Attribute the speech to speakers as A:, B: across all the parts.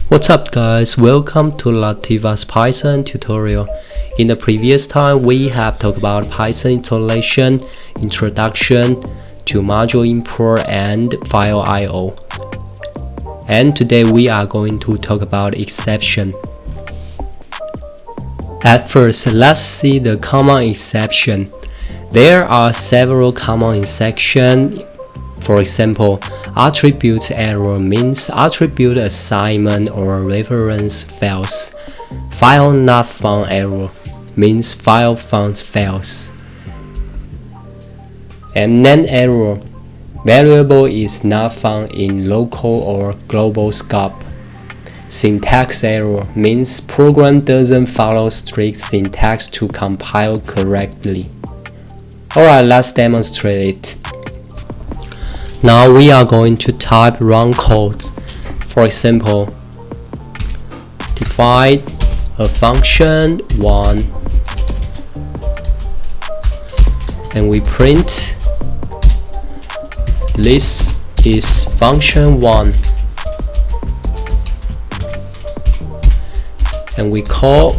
A: What's up guys, welcome to Lativa's Python tutorial. In the previous time we have talked about Python installation, introduction to module import and file I/O. And today we are going to talk about exception. At first, let's see the common exception. There are several common exceptions. For example, attribute error means attribute assignment or reference fails. File not found error means file found fails. And name error, variable is not found in local or global scope. Syntax error means program doesn't follow strict syntax to compile correctly. Alright, let's demonstrate it. Now we are going to type run code. For example, define a function 1 and we print this is function 1 and we call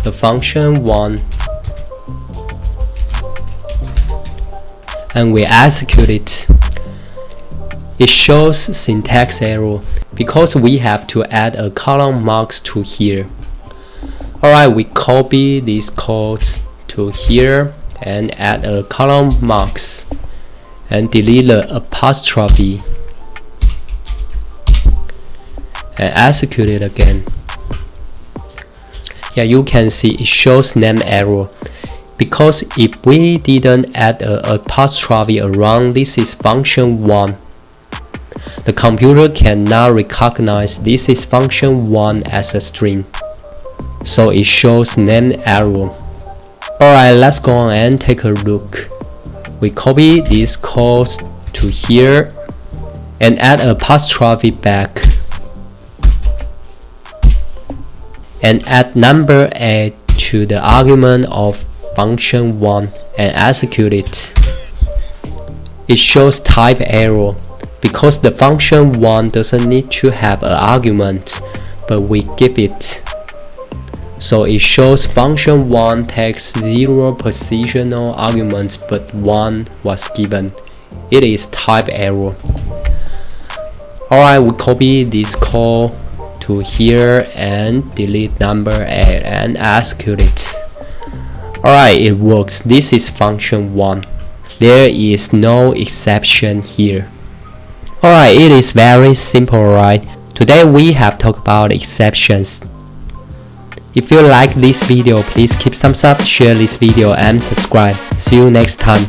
A: the function 1 and we execute it. It shows syntax error because we have to add a column marks to here. Alright, we copy this code to here and add a column marks and delete the apostrophe and execute it again. Yeah, you can see it shows name error because if we didn't add an apostrophe around this is function 1, the computer cannot recognize this is function 1 as a string, so it shows name error. Alright, let's go on and take a look. We copy this code to here and add apostrophe back and add number 8 to the argument of function 1 and execute it. It shows type error because the function 1 doesn't need to have an argument, but we give it. So it shows function 1 takes 0 positional arguments but 1 was given. It is type error. Alright, we copy this code to here and delete number 8 and execute it. Alright, it works. This is function 1. There is no exception here. Alright, it is very simple, right? Today we have talked about exceptions. If you like this video, please keep thumbs up, share this video and subscribe. See you next time.